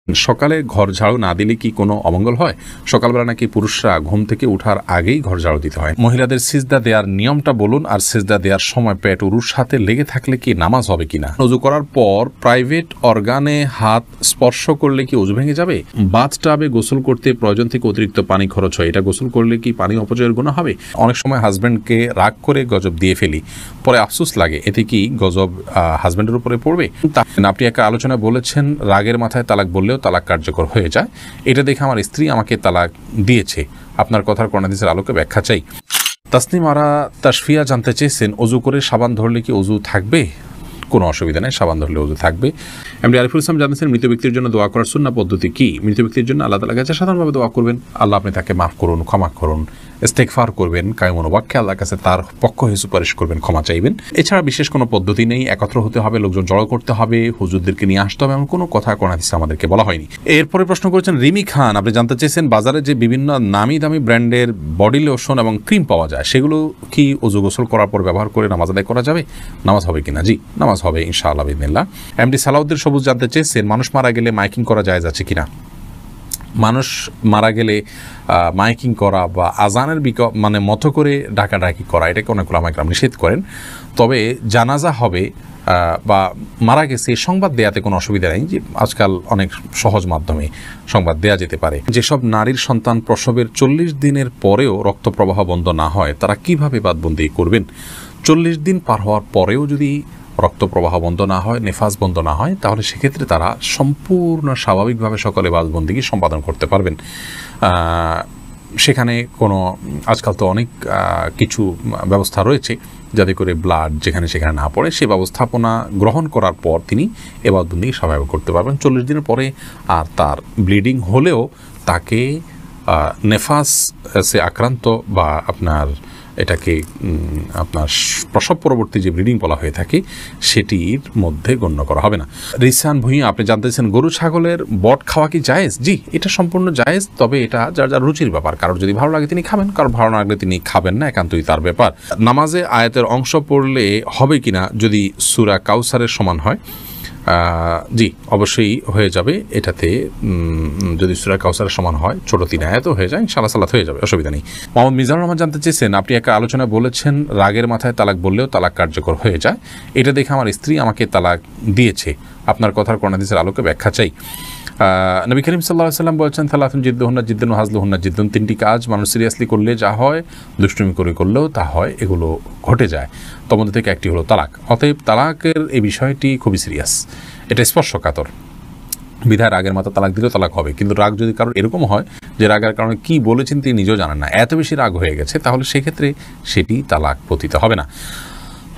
সকালে ঘর ঝাড়ু না দিলে কি কোনো অমঙ্গল হয়? সকালবেলা নাকি পুরুষরা ঘুম থেকে ওঠার আগেই ঘর ঝাড়ু দিতে হয়। মহিলাদের সিজদা দেওয়ার নিয়মটা বলুন, আর সিজদা দেওয়ার সময় পেট উরুর সাথে লেগে থাকলে কি নামাজ হবে কিনা? ওযু করার পর প্রাইভেট অর্গানে হাত স্পর্শ করলে কি ওযু ভেঙে যাবে? বাথটাবে গোসল করতে প্রয়োজন থেকে অতিরিক্ত পানি খরচ হয়, এটা গোসল করলে কি পানি অপচয়ের গুনাহ হবে? অনেক সময় হাজব্যান্ডকে রাগ করে গজব দিয়ে ফেলি, পরে আফসোস লাগে, এতে কি গজব হাজব্যান্ডের উপরে পড়বে? আপনি একটা আলোচনা বলেছেন রাগের মাথায় তালাক বললেও তালাক কার্যকর হয়ে যায়, এটা দেখে আমার স্ত্রী আমাকে তালাক দিয়েছে, আপনার কথার কোরআন হাদিসের আলোকে ব্যাখ্যা চাই। তাসনিম আরা তাশফিয়া জানতে চেয়েছেন, ওযু করে সাবান ধরলে কি ওযু থাকবে? কোনো অসুবিধা নেই, সাবান ধরলে ওযু থাকবে। এমডি আরিফুল ইসলাম জানতেছেন, মৃত ব্যক্তির জন্য দোয়া করার সুন্নাহ পদ্ধতি কি? মৃত ব্যক্তির জন্য আল্লাহ তাআলার কাছে সাধারণভাবে দোয়া করবেন, আল্লাহ আপনি তাকে মাফ করুন, ক্ষমা করুন, ইস্তেগফার করবেন, কায়মন ওয়াক্যে আল্লাহর কাছে তার পক্ষ হয়ে সুপারিশ করবেন, ক্ষমা চাইবেন। এছাড়া বিশেষ কোনো পদ্ধতি নেই, একত্র হতে হবে, লোকজন জড়ো করতে হবে, হুজুরদেরকে নিয়ে আসতে হবে, এমন কোনো কথা কোরআন হাদিসে আমাদেরকে বলা হয়নি। এরপরে প্রশ্ন করেছেন রিমি খান, আপনি জানতে চেয়েছেন বাজারে যে বিভিন্ন নামি দামি ব্র্যান্ডের বডি লোশন এবং ক্রিম পাওয়া যায়, সেগুলো কি ওযু গোসল করার পর ব্যবহার করে নামাজ আদায় করা যাবে? নামাজ হবে কিনা? জি, নামাজ হবে ইনশাআল্লাহ বিদিনিল্লাহ। এমডি সালাউদ্দিন সবুজ জানতে চেয়েছেন, মানুষ মারা গেলে মাইকিং করা জায়েজ আছে কিনা? মানুষ মারা গেলে মাইকিং করা বা আজানের মতো করে ডাকাডাকি করা, এটাকে অনেক ওলামা কেরাম নিষেধ করেন। তবে জানাজা হবে বা মারা গেছে সংবাদ দেয়াতে কোনো অসুবিধা নেই, যে আজকাল অনেক সহজ মাধ্যমে সংবাদ দেয়া যেতে পারে। যেসব নারীর সন্তান প্রসবের 40 দিনের পরেও রক্ত প্রবাহ বন্ধ না হয়, তারা কিভাবে বাদবন্দি করবেন? 40 দিন পার হওয়ার পরেও যদি রক্ত প্রবাহ বন্ধ না হয়, নেফাস বন্ধ না হয়, তাহলে সেক্ষেত্রে তারা সম্পূর্ণ স্বাভাবিকভাবে সকলে বাদবন্দিকে সম্পাদন করতে পারবেন। সেখানে কোনো আজকাল তো অনেক কিছু ব্যবস্থা রয়েছে যাতে করে ব্লাড যেখানে সেখানে না পড়ে, সে ব্যবস্থাপনা গ্রহণ করার পর তিনি এ বাদবন্দি স্বাভাবিক করতে পারবেন। 40 দিনের পরে আর তার ব্লিডিং হলেও তাকে নেফাসে আক্রান্ত বা আপনার এটাকে আপনার প্রসব পরবর্তী যে ব্লিডিং বলা হয়ে থাকে সেটির মধ্যে গণ্য করা হবে না। রিসান ভুঁইয়া আপনি জানতেছেন, গরু ছাগলের বট খাওয়া কি জায়েজ? জি, এটা সম্পূর্ণ জায়েজ, তবে এটা যার যার রুচির ব্যাপার। কারোর যদি ভালো লাগে তিনি খাবেন, কারোর ভালো না লাগলে তিনি খাবেন না, একান্তই তার ব্যাপার। নামাজে আয়াতের অংশ পড়লে হবে কিনা যদি সূরা কাউসারের সমান হয়? জি, অবশ্যই হয়ে যাবে। এটাতে যদি সূরা কাউসারের সমান হয়, ছোট 3 আয়াতও হয়ে যায়, ইনশাআল্লাহ সালাত হয়ে যাবে, অসুবিধা নেই। মোহাম্মদ মিজানুর রহমান জানতে চেয়েছেন, আপনি একটা আলোচনা বলেছেন রাগের মাথায় তালাক বললেও তালাক কার্যকর হয়ে যায়, এটা দেখে আমার স্ত্রী আমাকে তালাক দিয়েছে, আপনার কথার কোরআন হাদিসের আলোকে ব্যাখ্যা চাই। নবী করিম সাল্লাল্লাহু আলাইহি ওয়াসাল্লাম বলেছেন, সালাতুন জিদ্দুহুন্না জিদ্দুন ওয়া হাজলুহুন্না জিদ্দুন, 3টি কাজ মানুষ সিরিয়াসলি করলে যা হয়, দুষ্টুমি করে করলেও তা হয়, এগুলো ঘটে যায়, তার মধ্যে থেকে একটি হলো তালাক। অতএব তালাকের এই বিষয়টি খুবই সিরিয়াস, এটা স্পর্শকাতর, বিধায় রাগের মাথা তালাক দিলেও তালাক হবে। কিন্তু রাগ যদি কারোর এরকম হয় যে রাগের কারণে কি বলেছেন তিনি নিজেও জানেন না, এত বেশি রাগ হয়ে গেছে, তাহলে সেক্ষেত্রে সেটি তালাক পতিত হবে না।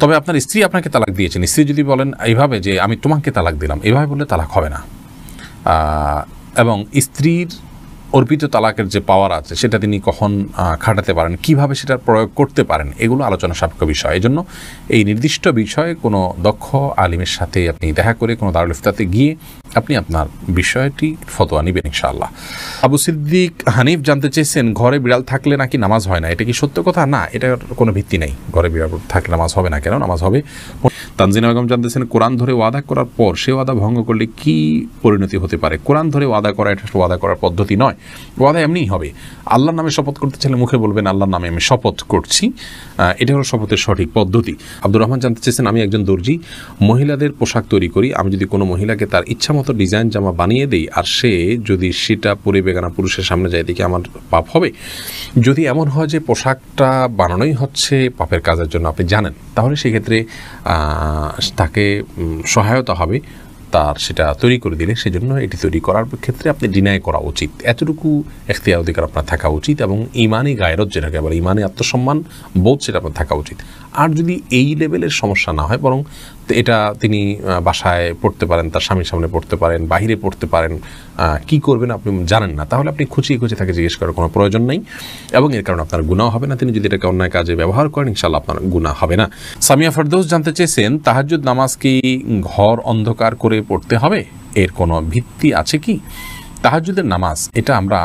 তবে আপনার স্ত্রী আপনাকে তালাক দিয়েছেন, স্ত্রী যদি বলেন এইভাবে যে আমি তোমাকে তালাক দিলাম, এভাবে বললে তালাক হবে না। এবং স্ত্রীর অর্পিত তালাকের যে পাওয়ার আছে সেটা তিনি কখন খাটাতে পারেন, কিভাবে সেটা প্রয়োগ করতে পারেন, এগুলো আলোচনা সাপেক্ষ বিষয়। এই জন্য এই নির্দিষ্ট বিষয়ে কোনো দক্ষ আলিমের সাথে আপনি দেখা করে কোনো দারুল ইফতাতে গিয়ে আপনি আপনার বিষয়টি ফতোয়া নেবেন ইনশাআল্লাহ। আবু সিদ্দিক হানিফ জানতে চেয়েছেন, ঘরে বিড়াল থাকলে নাকি নামাজ হয় না, এটা কি সত্য কথা? না, এটার কোনো ভিত্তি নেই, ঘরে বিড়াল থাকলে নামাজ হবে না, কেন নামাজ হবে। তানজিনা বেগম জানতেছেন, কোরআন ধরে ওয়াদা করার পর সে ওয়াদা ভঙ্গ করলে কি পরিণতি হতে পারে? কোরআন ধরে ওয়াদা করা এটা ওয়াদা করার পদ্ধতি নয়, ওয়াদা এমনিই হবে। আল্লাহর নামে শপথ করতে চাইলে মুখে বলবেন আল্লাহর নামে আমি শপথ করছি, এটা হলো শপথের সঠিক পদ্ধতি। আব্দুর রহমান জানতে চেয়েছেন, আমি একজন দর্জি, মহিলাদের পোশাক তৈরি করি, আমি যদি কোনো মহিলাকে তার ইচ্ছা মতো ডিজাইন জামা বানিয়ে দেই আর সে যদি সেটা পরে বেগানা পুরুষের সামনে যায়, দিকে আমার পাপ হবে? যদি এমন হয় যে পোশাকটা বানানোই হচ্ছে পাপের কাজের জন্য, আপনি জানেন, তাহলে সেক্ষেত্রে তাকে সহায়তা হবে তার সেটা তৈরি করে দিলে। সেজন্য এটি তৈরি করার ক্ষেত্রে আপনি ডিনাই করা উচিত, এতটুকু এখতিয়ার অধিকার আপনার থাকা উচিত, এবং ইমানি গায়রত যেটাকে বলে, ইমানি আত্মসম্মান বোধ, সেটা আপনার থাকা উচিত। আর যদি এই লেভেলের সমস্যা না হয়, বরং এটা তিনি বাসায় পড়তে পারেন, তার স্বামীর সামনে পড়তে পারেন, বাহিরে পড়তে পারেন, কি করবেন আপনি জানেন না, তাহলে আপনি খুঁচিয়ে খুঁচিয়ে তাকে জিজ্ঞেস করার কোনো প্রয়োজন নেই, এবং এর কারণে আপনার গুনাহ হবে না। তিনি যদি এটাকে অন্যায় কাজে ব্যবহার করেন, ইনশাআল্লাহ আপনার গুনাহ হবে না। সামিয়া ফেরদৌস জানতে চেয়েছেন, তাহাজ্জুদ নামাজ কি ঘর অন্ধকার করে পড়তে হবে, এর কোনো ভিত্তি আছে কি? তাহাজ্জুদের নামাজ এটা আমরা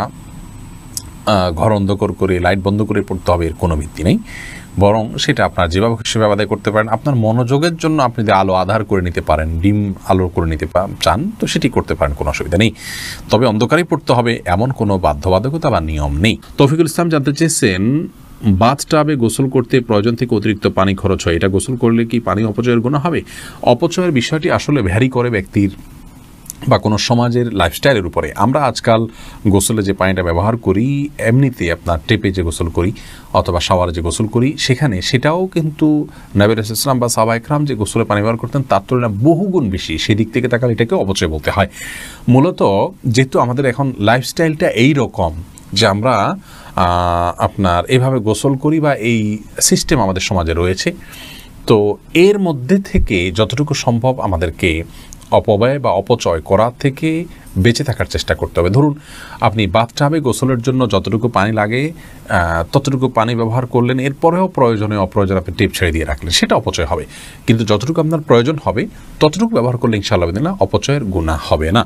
ঘর অন্ধকার করে লাইট বন্ধ করে পড়তে হবে, এর কোনো ভিত্তি নেই। বরং সেটা আপনার যেভাবে সেভাবে আদায় করতে পারেন। আপনার মনোযোগের জন্য আপনি যদি আলো আধার করে নিতে পারেন, ডিম আলো করে নিতে চান, তো সেটি করতে পারেন, কোনো অসুবিধা নেই। তবে অন্ধকারেই পড়তে হবে এমন কোনো বাধ্যবাধকতা বা নিয়ম নেই। তৌফিকুল ইসলাম জানতে চেয়েছেন, বাথটাবে গোসল করতে প্রয়োজন থেকে অতিরিক্ত পানি খরচ হয়, এটা গোসল করলে কি পানি অপচয়ের গুণ হবে? অপচয়ের বিষয়টি আসলে ভ্যারি করে ব্যক্তির বা কোনো সমাজের লাইফস্টাইলের উপরে। আমরা আজকাল গোসলে যে পানিটা ব্যবহার করি, এমনিতে আপনার টেপে যে গোসল করি অথবা শাওয়ারে যে গোসল করি, সেটাও কিন্তু নবী রাসূলুল্লাহ সাল্লাল্লাহু আলাইহি ওয়াসাল্লাম বা সাহাবা ইকরাম যে গোসলে পানি ব্যবহার করতেন তার তুলনায় বহুগুণ বেশি। সেদিক থেকে তাকালে এটাকে অপচয় বলতে হয়। মূলত যেহেতু আমাদের এখন লাইফস্টাইলটা এই রকম যে আমরা আপনার এভাবে গোসল করি বা এই সিস্টেম আমাদের সমাজে রয়েছে, তো এর মধ্যে থেকে যতটুকু সম্ভব আমাদেরকে অপব্যয় বা অপচয় করা থেকে বেঁচে থাকার চেষ্টা করতে হবে। ধরুন আপনি বাথটাবে গোসলের জন্য যতটুকু পানি লাগে ততটুকু পানি ব্যবহার করলেন, এরপরেও প্রয়োজনে অপ্রয়োজনে আপনি টিপ ছেড়ে দিয়ে রাখলেন, সেটা অপচয় হবে। কিন্তু যতটুকু আপনার প্রয়োজন হবে ততটুকু ব্যবহার করলে ইনশাআল্লাহ বিদিল্লাহ অপচয়ের গুনাহ হবে না।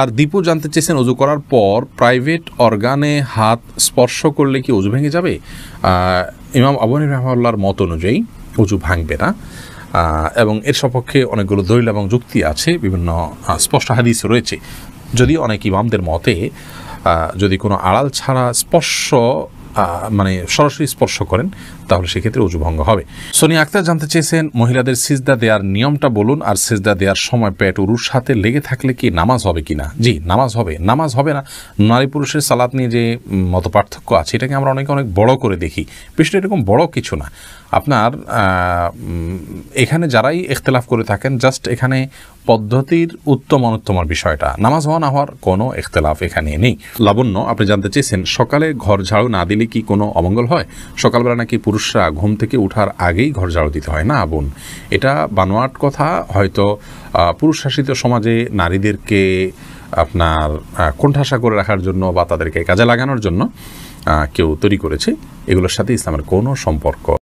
আর দীপু জানতে চেয়েছেন, অজু করার পর প্রাইভেট অর্গানে হাত স্পর্শ করলে কি অজু ভেঙে যাবে? ইমাম আবু হানিফা রাহিমাহুল্লাহর মত অনুযায়ী অজু ভাঙবে না, এবং এর সপক্ষে অনেকগুলো দলিল এবং যুক্তি আছে, বিভিন্ন স্পষ্ট হাদিস রয়েছে। যদি অনেক ইমামদের মতে যদি কোনো আড়াল ছাড়া স্পর্শ মানে সরাসরি স্পর্শ করেন তাহলে সেক্ষেত্রে অজু ভঙ্গ হবে। সোনিয়া আক্তার জানতে চেয়েছেন, মহিলাদের সিজদা দেওয়ার নিয়মটা বলুন, আর সিজদা দেওয়ার সময় পেট উরুর সাথে লেগে থাকলে কি নামাজ হবে কিনা? জি, নামাজ হবে। নামাজ হবে না, নারী পুরুষের সালাত নিয়ে যে মত পার্থক্য আছে এটাকে আমরা অনেক বড় করে দেখি। বিষয়টা এরকম বড় কিছু না। আপনার এখানে যারাই ইখতিলাফ করে থাকেন, জাস্ট এখানে পদ্ধতির উত্তম অনুত্তমের বিষয়টা, নামাজ হওয়া না হওয়ার কোনো ইখতিলাফ এখানে নেই। লাবণ্য আপনি জানতে চেয়েছেন, সকালে ঘর ঝাড়ু না দিলে কি কোনো অমঙ্গল হয়? সকালবেলা নাকি পুরুষরা ঘুম থেকে ওঠার আগেই ঘর ঝাড়ু দিতে হয়। না বোন, এটা বানোয়াট কথা। হয়তো পুরুষ শাসিত সমাজে নারীদেরকে আপনার কোণঠাসা করে রাখার জন্য বা তাদেরকে কাজে লাগানোর জন্য কেউ তৈরি করেছে, এগুলোর সাথে ইসলামের কোনো সম্পর্ক